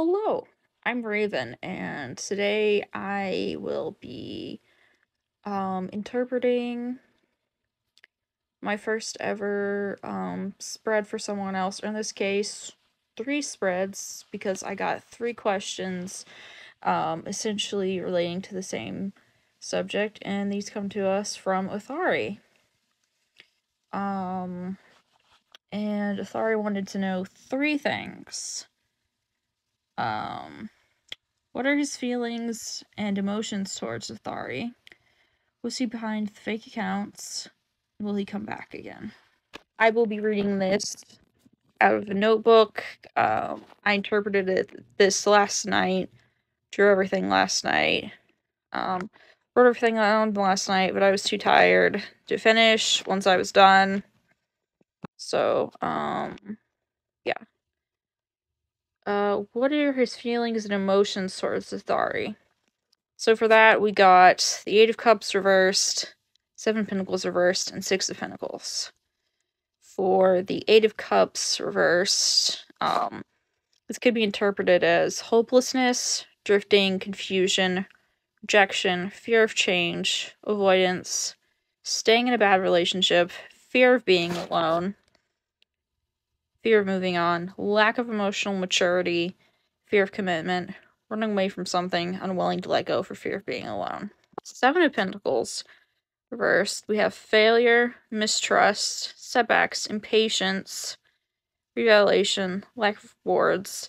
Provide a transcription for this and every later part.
Hello, I'm Raven, and today I will be interpreting my first ever spread for someone else, or in this case, three spreads, because I got three questions essentially relating to the same subject, and these come to us from Athari. Um, and Athari wanted to know three things. Um, what are his feelings and emotions towards Athari? Was he behind the fake accounts? Will he come back again? I will be reading this out of a notebook. I interpreted this last night, drew everything last night, um, wrote everything down last night, but I was too tired to finish once I was done. So, yeah. What are his feelings and emotions towards Athari? So for that, we got the Eight of Cups reversed, Seven of Pentacles reversed, and Six of Pentacles. For the Eight of Cups reversed, this could be interpreted as hopelessness, drifting, confusion, rejection, fear of change, avoidance, staying in a bad relationship, fear of being alone, fear of moving on, lack of emotional maturity, fear of commitment, running away from something, unwilling to let go for fear of being alone. Seven of Pentacles reversed, we have failure, mistrust, setbacks, impatience, revalidation, lack of rewards,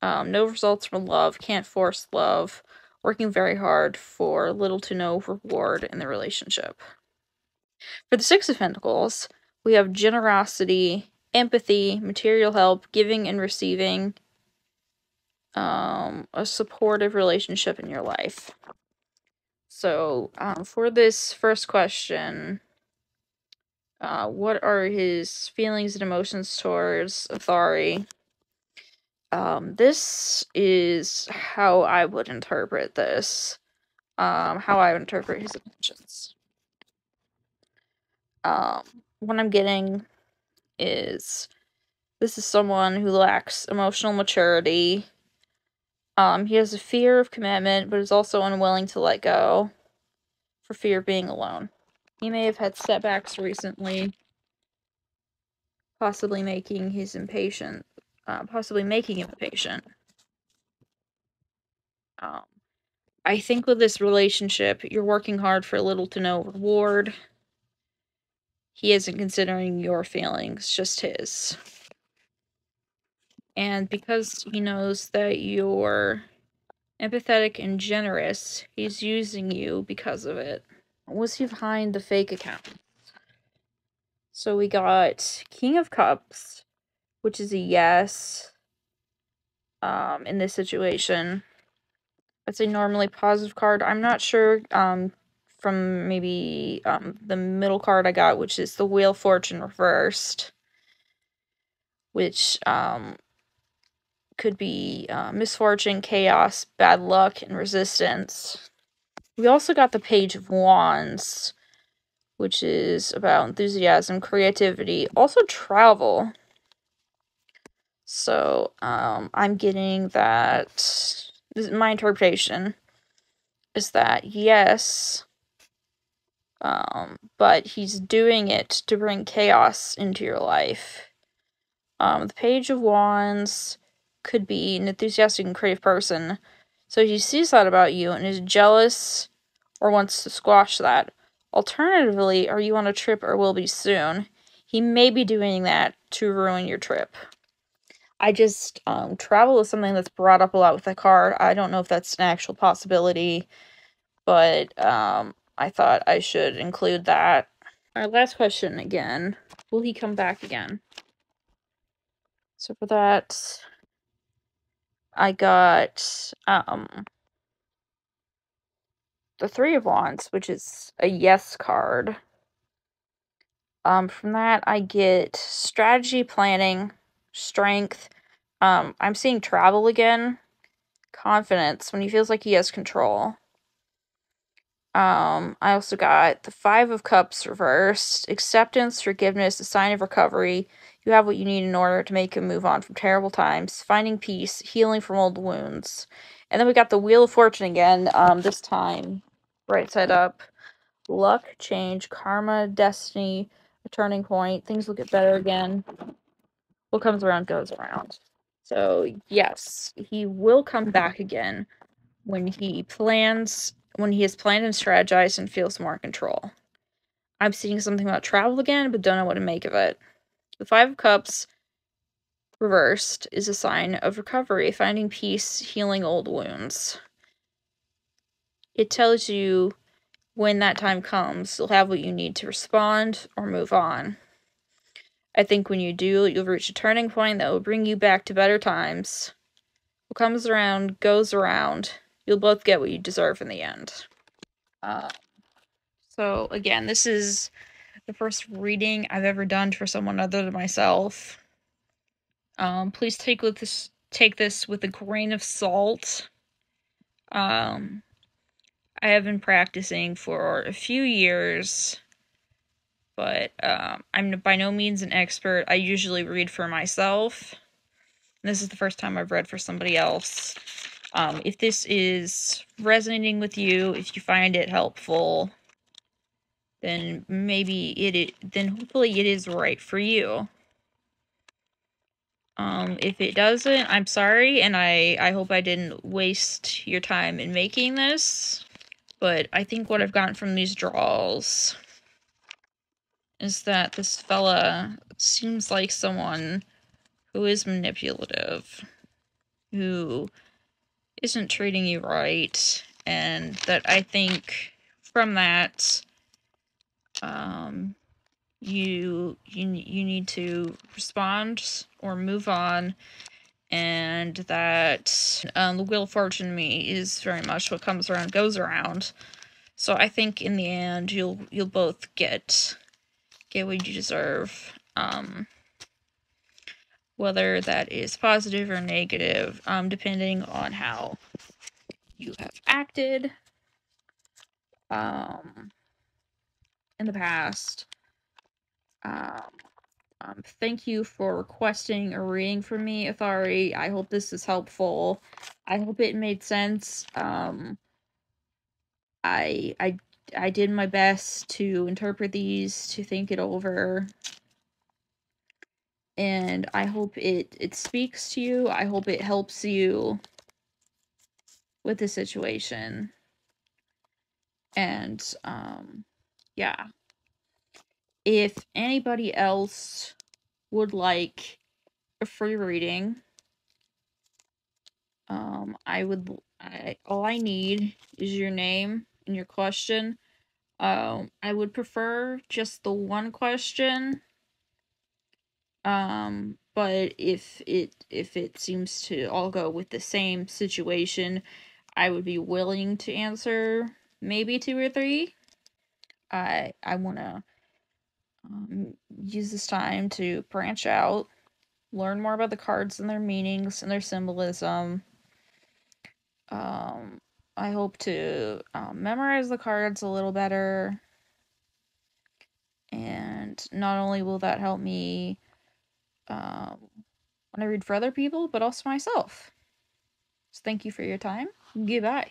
no results from love, can't force love, working very hard for little to no reward in the relationship. For the Six of Pentacles, we have generosity, empathy, material help, giving and receiving, a supportive relationship in your life. So, for this first question, what are his feelings and emotions towards Athari? This is how I would interpret this. How I would interpret his intentions. What I'm getting is this is someone who lacks emotional maturity. He has a fear of commitment, but is also unwilling to let go for fear of being alone. He may have had setbacks recently, possibly making him impatient. I think with this relationship, you're working hard for little to no reward. He isn't considering your feelings, just his. And because he knows that you're empathetic and generous, he's using you because of it. Was he behind the fake account? So we got King of Cups, which is a yes, in this situation. It's a normally positive card. I'm not sure, from maybe, the middle card I got, which is the Wheel of Fortune reversed, which, could be misfortune, chaos, bad luck, and resistance. We also got the Page of Wands, which is about enthusiasm, creativity, also travel. So, I'm getting that, this is my interpretation, is that yes, but he's doing it to bring chaos into your life. The Page of Wands could be an enthusiastic and creative person. So he sees that about you and is jealous or wants to squash that. Alternatively, are you on a trip or will be soon? He may be doing that to ruin your trip. I just, travel is something that's brought up a lot with the card. I don't know if that's an actual possibility, but, I thought I should include that. Our last question again. Will he come back again? So for that, I got, the Three of Wands, which is a yes card. From that, I get strategy, planning, strength. I'm seeing travel again. Confidence, when he feels like he has control. I also got the Five of Cups reversed. Acceptance, forgiveness, a sign of recovery. You have what you need in order to make a move on from terrible times. Finding peace, healing from old wounds. And then we got the Wheel of Fortune again, this time right side up. Luck, change, karma, destiny, a turning point. Things will get better again. What comes around goes around. So, yes, he will come back again when he has planned and strategized and feels more in control. I'm seeing something about travel again, but don't know what to make of it. The Five of Cups reversed is a sign of recovery, finding peace, healing old wounds. It tells you when that time comes, you'll have what you need to respond or move on. I think when you do, you'll reach a turning point that will bring you back to better times. What comes around goes around. You'll both get what you deserve in the end. So again, this is the first reading I've ever done for someone other than myself. Please take this with a grain of salt. I have been practicing for a few years, but I'm by no means an expert. I usually read for myself. This is the first time I've read for somebody else. If this is resonating with you, if you find it helpful, then then hopefully it is right for you. If it doesn't, I'm sorry, and I hope I didn't waste your time in making this, but I think what I've gotten from these draws is that this fella seems like someone who is manipulative, who isn't treating you right, and that I think from that, you need to respond or move on, and that the Wheel of Fortune to me is very much what comes around goes around. So I think in the end you'll both get what you deserve, whether that is positive or negative, depending on how you have acted in the past. Thank you for requesting a reading from me, Athari. I hope this is helpful. I hope it made sense. I did my best to interpret these, to think it over, and I hope it speaks to you. I hope it helps you with the situation. And yeah. If anybody else would like a free reading, all I need is your name and your question. I would prefer just the one question. But if it seems to all go with the same situation, I would be willing to answer maybe two or three. I want to use this time to branch out, learn more about the cards and their meanings and their symbolism. I hope to memorize the cards a little better, and not only will that help me when I read for other people, but also myself. So thank you for your time. Goodbye.